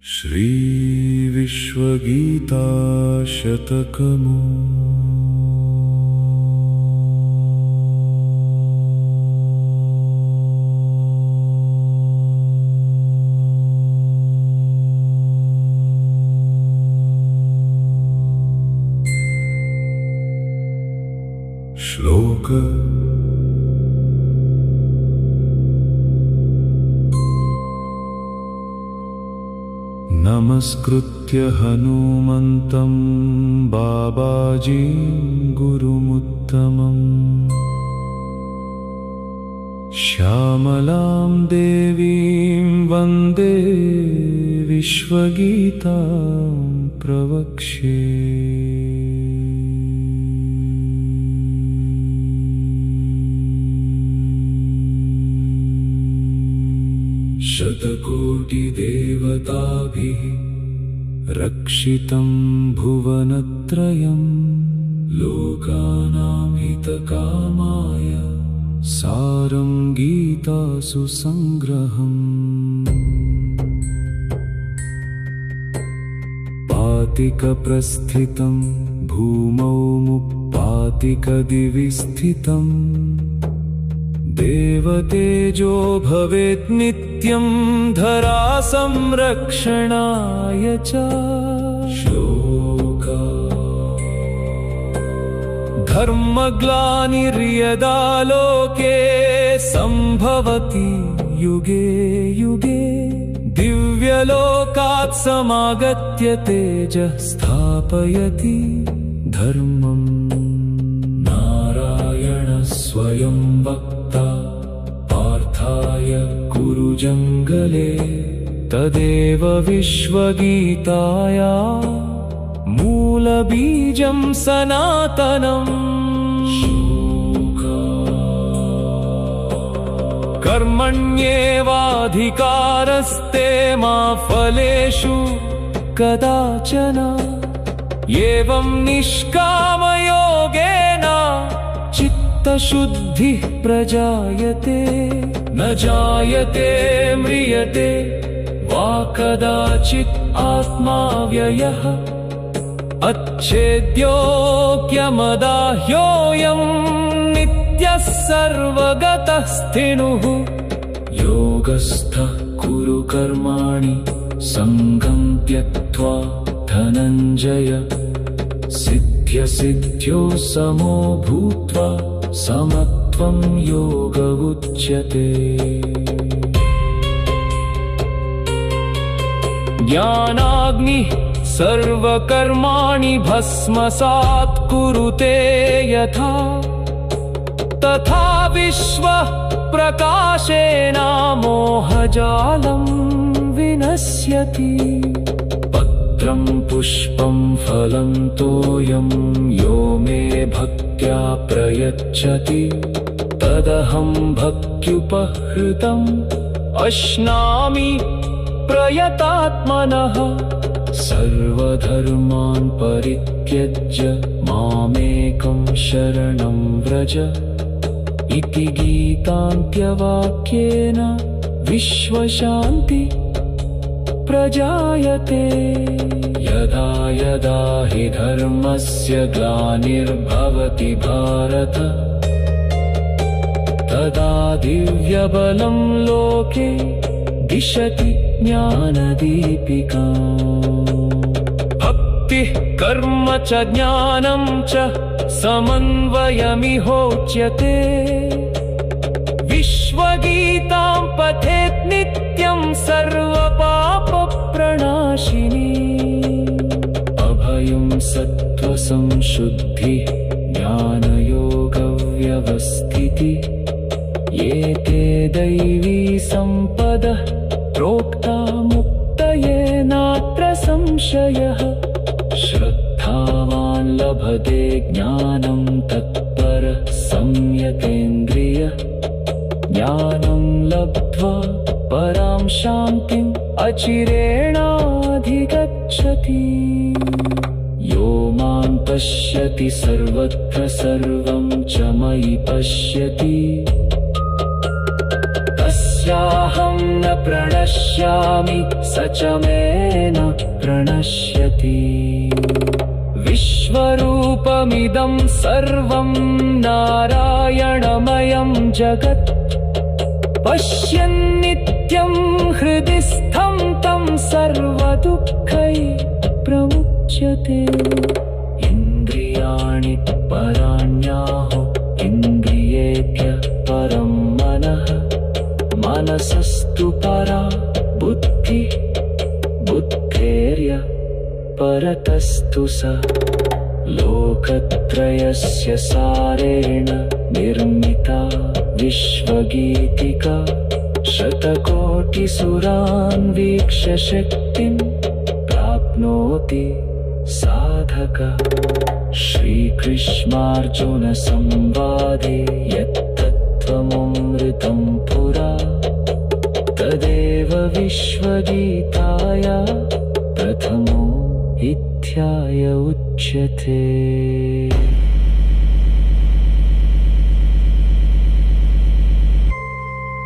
श्री विश्वगीता शतकमु श्लोक नमस्कृत्य हनुमन्तं बाबाजी गुरुमुत्तमम् श्यामलां देवीं वन्दे विश्वगीतां प्रवक्ष्ये। शतकोटिदेवताभिः रक्षितं भुवनत्रयं लोकानां हितकामाय सारं गीतासु संग्रहम्। पातिकप्रस्थितं भूमौ मुप्पातिकदिवि स्थितम् देवतेजो भवेत् नित्यं धरा संरक्षणाय च। श्लोका धर्मग्लानिर्यदा लोके सम्भवति युगे युगे दिव्यलोकात् समागत्य तेजः स्थापयति धर्मम्। नारायणः स्वयं पार्थाय कुरु जङ्गले तदेव विश्वगीताया मूलबीजं सनातनम्। कर्मण्येवाधिकारस्ते मा फलेषु कदाचन एवं निष्कामयोगेन शुद्धिः प्रजायते न जायते म्रियते वा कदाचित् आत्मा व्ययः अच्छेद्योऽयमदाह्योऽयं नित्यः सर्वगतः स्थिनुः। योगस्थः कुरु कर्माणि सङ्गं त्यक्त्वा धनञ्जय सिद्ध्यसिद्ध्यो समो भूत्वा समत्वं योग उच्यते। ज्ञानाग्निः सर्वकर्माणि भस्मसात् कुरुते यथा तथा विश्वः प्रकाशेन मोहजालं विनश्यति। पत्रं पुष्पं फलं तोयं यो मे भक्त्या प्रयच्छति तदहं भक्त्युपहृतम् अश्नामि प्रयतात्मनः। सर्वधर्मान् परित्यज्य मामेकं शरणं व्रज इति गीतान्त्यवाक्येन विश्वशान्ति प्रजायते। यदा यदा हि धर्मस्य ग्लानिर्भवति भारत तदा दिव्यबलं लोके दिशति ज्ञानदीपिकाम्। भक्तिः कर्म च ज्ञानं च समन्वयमिहोच्यते। विश्वगीतां पठेत् नित्यं सर्वपापप्रणाशिनी। अभयं सत्त्वसंशुद्धिः ज्ञानयोगव्यवस्थितिः एते दैवी सम्पदः प्रोक्ता मुक्तये नात्र संशयः। श्रद्धावान् लभते ज्ञानं तत्परः संयतेन्द्रियः ज्ञानं लब्ध्वा परां शान्तिम् अचिरेणाधिगच्छति। यो मां पश्यति सर्वत्र सर्वं च मयि पश्यति तस्य यस्याहं न प्रणश्यामि स च मे न प्रणश्यति विश्वरूपमिदं सर्वं नारायणमयं जगत् पश्यन्नित्यं हृदि स्थं तं सर्वदुःखैः प्रमुच्यते इन्द्रियाणि पराण्याहुः इन्द्रियेभ्यः परं मनः मनसस्तु परा बुद्धिः बुद्धेर्यः परतस्तु स लोकत्रयस्य सारेण निर्मिता विश्वगीतिका शतकोटिसुरान् वीक्ष्य शक्तिं प्राप्नोति साधकः श्रीकृष्णार्जुनसंवादे यत्तत्त्वममृतं पुरा तदेव विश्वगीताया प्रथमो अध्याय उच्यते।